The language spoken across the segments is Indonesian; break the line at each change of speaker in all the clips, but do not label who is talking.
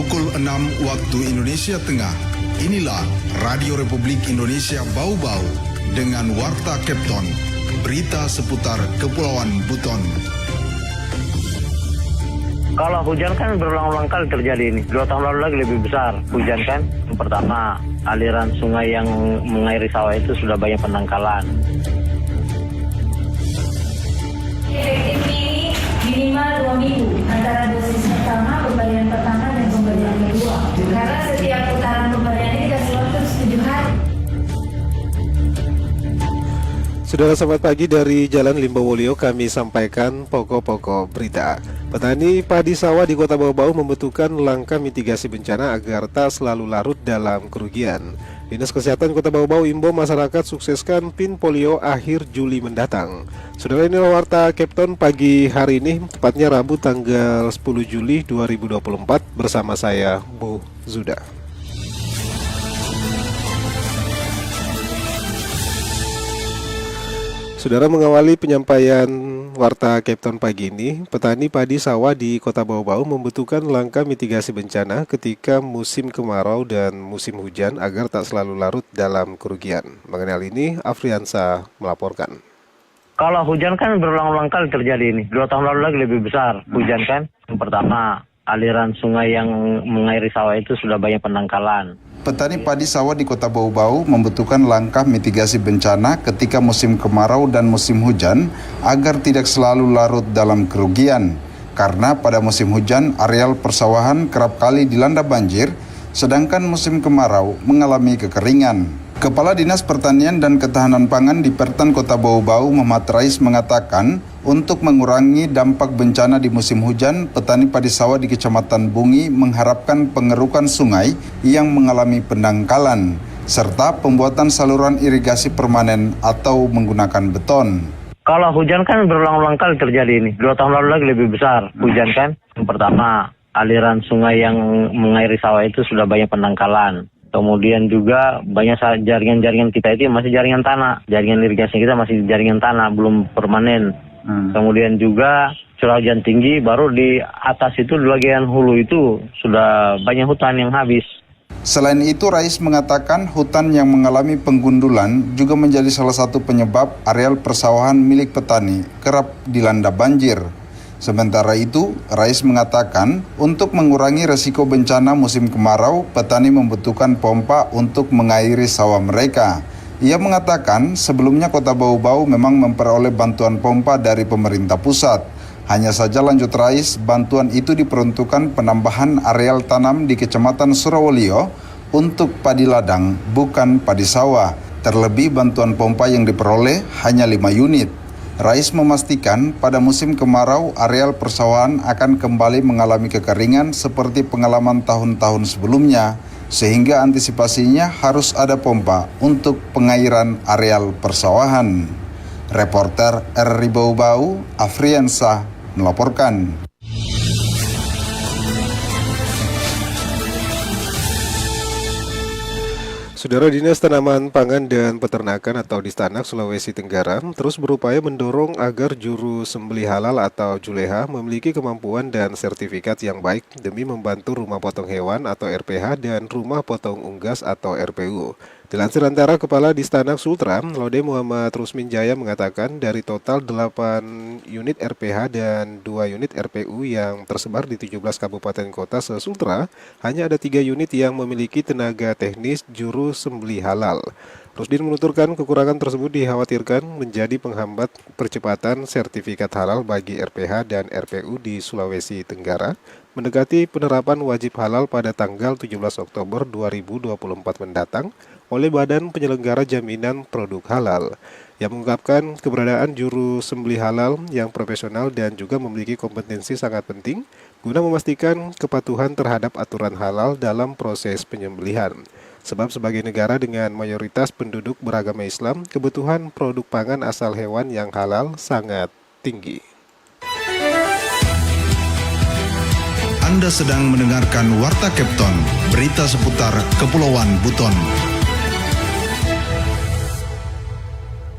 Pukul 6 waktu Indonesia Tengah. Inilah Radio Republik Indonesia Bau-Bau dengan Warta Kepton. Berita seputar Kepulauan Buton.
Kalau hujan kan berulang-ulang kali terjadi ini. 2 tahun lalu lagi lebih besar hujan kan. Yang pertama, aliran sungai yang mengairi sawah itu sudah banyak pendangkalan.
Efektif ini minimal 2 minggu antara dosis pertama, pemberian pertama dan pemberian kedua. Karena setiap putaran pemberian ini dikasih waktu 7 hari.
Saudara, selamat pagi dari Jalan Limbawolio. Kami sampaikan pokok-pokok berita. Petani padi sawah di Kota Bau-Bau membutuhkan langkah mitigasi bencana agar tak selalu larut dalam kerugian. Dinas Kesehatan Kota Bau-Bau imbau masyarakat sukseskan PIN polio akhir Juli mendatang. Saudara, inilah Warta Kepton pagi hari ini, tepatnya Rabu tanggal 10 Juli 2024 bersama saya, Bu Zuda. Saudara, mengawali penyampaian Warta Kepton pagi ini, petani padi sawah di Kota Bau-Bau membutuhkan langkah mitigasi bencana ketika musim kemarau dan musim hujan agar tak selalu larut dalam kerugian. Mengenai hal ini, Afriansa melaporkan.
Kalau hujan kan berulang-ulang kali terjadi ini. 2 tahun lalu lagi lebih besar hujan kan. Yang pertama, aliran sungai yang mengairi sawah itu sudah banyak pendangkalan.
Petani padi sawah di Kota Bau-Bau membutuhkan langkah mitigasi bencana ketika musim kemarau dan musim hujan agar tidak selalu larut dalam kerugian. Karena pada musim hujan areal persawahan kerap kali dilanda banjir, sedangkan musim kemarau mengalami kekeringan. Kepala Dinas Pertanian dan Ketahanan Pangan di Pertan Kota Bau-Bau, Muhammad Rais, mengatakan untuk mengurangi dampak bencana di musim hujan, petani padi sawah di Kecamatan Bungi mengharapkan pengerukan sungai yang mengalami pendangkalan, serta pembuatan saluran irigasi permanen atau menggunakan beton.
Kalau hujan kan berulang-ulang kali terjadi ini. 2 tahun lalu lagi lebih besar hujan kan. Yang pertama, aliran sungai yang mengairi sawah itu sudah banyak pendangkalan. Kemudian juga banyak jaringan-jaringan kita itu masih jaringan tanah. Jaringan irigasi kita masih jaringan tanah, belum permanen. Kemudian juga curah hujan tinggi, baru di atas itu di bagian hulu itu sudah banyak hutan yang habis.
Selain itu, Rais mengatakan hutan yang mengalami penggundulan juga menjadi salah satu penyebab areal persawahan milik petani kerap dilanda banjir. Sementara itu, Rais mengatakan untuk mengurangi resiko bencana musim kemarau, petani membutuhkan pompa untuk mengairi sawah mereka. Ia mengatakan sebelumnya Kota Bau-Bau memang memperoleh bantuan pompa dari pemerintah pusat. Hanya saja, lanjut Rais, bantuan itu diperuntukkan penambahan areal tanam di Kecamatan Surawolio untuk padi ladang, bukan padi sawah. Terlebih bantuan pompa yang diperoleh hanya 5 unit. Rais memastikan pada musim kemarau areal persawahan akan kembali mengalami kekeringan seperti pengalaman tahun-tahun sebelumnya, sehingga antisipasinya harus ada pompa untuk pengairan areal persawahan. Reporter RRI Bau-Bau, Afriansa, melaporkan.
Saudara, Dinas Tanaman Pangan dan Peternakan atau Distanak Sulawesi Tenggara terus berupaya mendorong agar juru sembelih halal atau juleha memiliki kemampuan dan sertifikat yang baik demi membantu rumah potong hewan atau RPH dan rumah potong unggas atau RPU. Dilansir antara Kepala Distanak Sultra, Lode Muhammad Rusmin Jaya mengatakan dari total 8 unit RPH dan 2 unit RPU yang tersebar di 17 kabupaten kota se-Sultra, hanya ada 3 unit yang memiliki tenaga teknis juru sembelih halal. Rusdin menuturkan kekurangan tersebut dikhawatirkan menjadi penghambat percepatan sertifikat halal bagi RPH dan RPU di Sulawesi Tenggara mendekati penerapan wajib halal pada tanggal 17 Oktober 2024 mendatang oleh Badan Penyelenggara Jaminan Produk Halal, yang mengungkapkan keberadaan juru sembelih halal yang profesional dan juga memiliki kompetensi sangat penting guna memastikan kepatuhan terhadap aturan halal dalam proses penyembelihan. Sebab sebagai negara dengan mayoritas penduduk beragama Islam, kebutuhan produk pangan asal hewan yang halal sangat tinggi.
Anda sedang mendengarkan Warta Kepton, berita seputar Kepulauan Buton.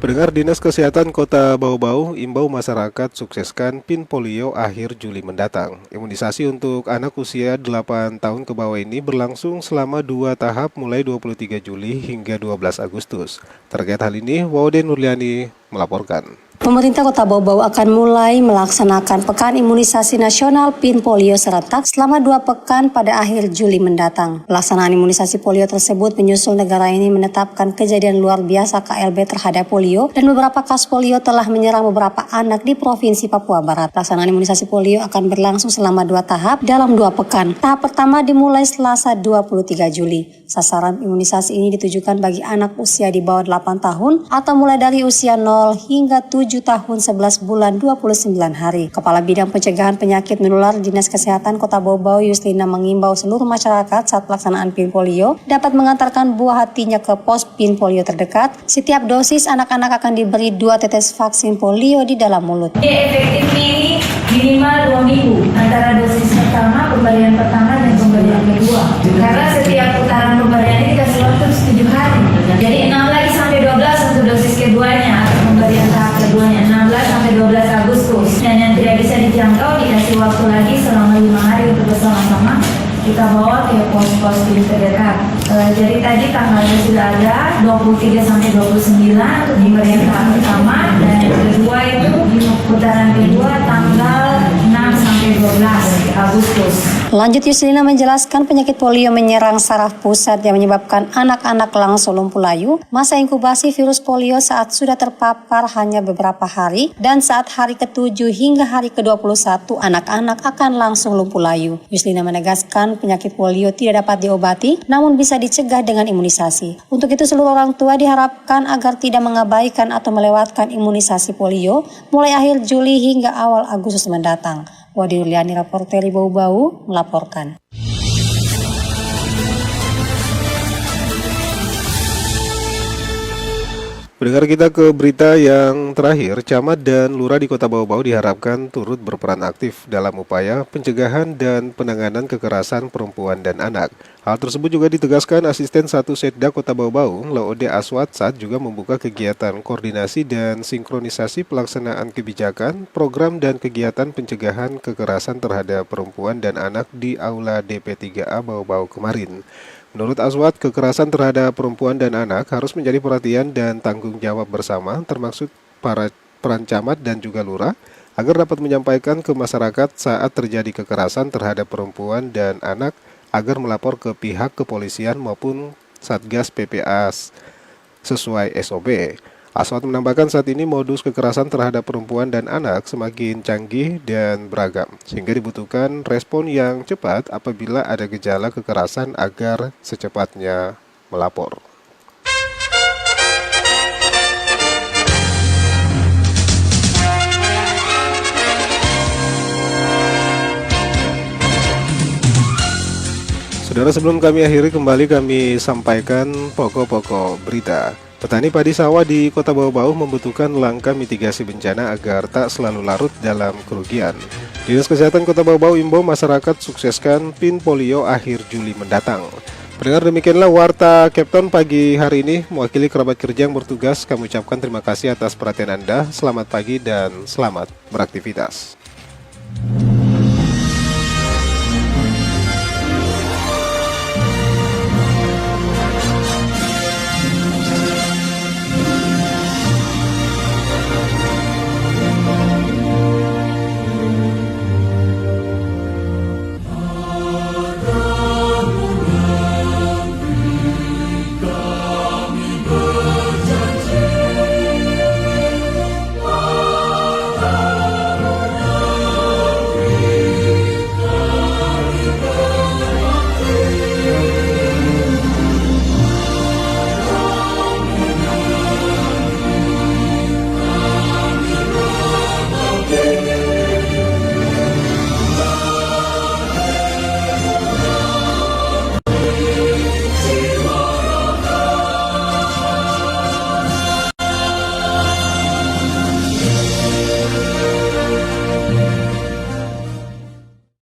Pendengar, Dinas Kesehatan Kota Bau-Bau imbau masyarakat sukseskan PIN polio akhir Juli mendatang. Imunisasi untuk anak usia 8 tahun ke bawah ini berlangsung selama 2 tahap mulai 23 Juli hingga 12 Agustus. Terkait hal ini, Waude Nurliani melaporkan.
Pemerintah Kota Bau-Bau akan mulai melaksanakan Pekan Imunisasi Nasional PIN Polio serentak selama 2 pekan pada akhir Juli mendatang. Pelaksanaan imunisasi polio tersebut menyusul negara ini menetapkan kejadian luar biasa KLB terhadap polio dan beberapa kasus polio telah menyerang beberapa anak di Provinsi Papua Barat. Pelaksanaan imunisasi polio akan berlangsung selama 2 tahap dalam 2 pekan. Tahap pertama dimulai Selasa 23 Juli. Sasaran imunisasi ini ditujukan bagi anak usia di bawah 8 tahun atau mulai dari usia 0 hingga 7 tahun 11 bulan 29 hari. Kepala Bidang Pencegahan Penyakit Menular Dinas Kesehatan Kota Bau-Bau Yuslina mengimbau seluruh masyarakat saat pelaksanaan PIN polio dapat mengantarkan buah hatinya ke pos PIN polio terdekat. Setiap dosis anak-anak akan diberi 2 tetes vaksin polio di dalam mulut.
Efektifnya ini minimal 2 minggu antara dosis pertama, pemberian pertama dan pemberian kedua. Karena setiap putaran pemberian ini dikasih waktu 7 hari. Jadi 6 lagi sampai 12 untuk dosis keduanya atau pemberian tahap keduanya 16 sampai 12 Agustus. Dan yang tidak bisa dijangkau dikasih waktu lagi selama 5 hari untuk bersama-sama kita bawa ke pos-pos PIN terdekat. Jadi tadi tanggalnya sudah ada 23 sampai 29 untuk pemberian tahap pertama dan yang kedua itu putaran kedua tanggal 6 sampai 12 Agustus.
Lanjut, Yuslina menjelaskan penyakit polio menyerang saraf pusat yang menyebabkan anak-anak langsung lumpuh layu. Masa inkubasi virus polio saat sudah terpapar hanya beberapa hari dan saat hari ke-7 hingga hari ke-21 anak-anak akan langsung lumpuh layu. Yuslina menegaskan penyakit polio tidak dapat diobati namun bisa dicegah dengan imunisasi. Untuk itu seluruh orang tua diharapkan agar tidak mengabaikan atau melewatkan imunisasi polio mulai akhir Juli hingga awal Agustus mendatang. Wadi Nurliani, reporter Bau-Bau, melaporkan.
Pendengar, kita ke berita yang terakhir. Camat dan lurah di Kota Bau-Bau diharapkan turut berperan aktif dalam upaya pencegahan dan penanganan kekerasan perempuan dan anak. Hal tersebut juga ditegaskan Asisten 1 Setda Kota Bau-Bau, Laode Aswat, saat juga membuka kegiatan koordinasi dan sinkronisasi pelaksanaan kebijakan, program dan kegiatan pencegahan kekerasan terhadap perempuan dan anak di Aula DP3A Bau-Bau kemarin. Menurut Aswat, kekerasan terhadap perempuan dan anak harus menjadi perhatian dan tanggung jawab bersama, termasuk para peran camat dan juga lurah, agar dapat menyampaikan ke masyarakat saat terjadi kekerasan terhadap perempuan dan anak, agar melapor ke pihak kepolisian maupun Satgas PPA sesuai SOP. Aswat menambahkan saat ini modus kekerasan terhadap perempuan dan anak semakin canggih dan beragam, sehingga dibutuhkan respon yang cepat apabila ada gejala kekerasan agar secepatnya melapor. Saudara, sebelum kami akhiri, kembali kami sampaikan pokok-pokok berita. Petani padi sawah di Kota Bau-Bau membutuhkan langkah mitigasi bencana agar tak selalu larut dalam kerugian. Dinas Kesehatan Kota Bau-Bau imbau masyarakat sukseskan PIN polio akhir Juli mendatang. Pendengar, demikianlah Warta Kepton pagi hari ini. Mewakili kerabat kerja yang bertugas, kami ucapkan terima kasih atas perhatian Anda. Selamat pagi dan selamat beraktivitas.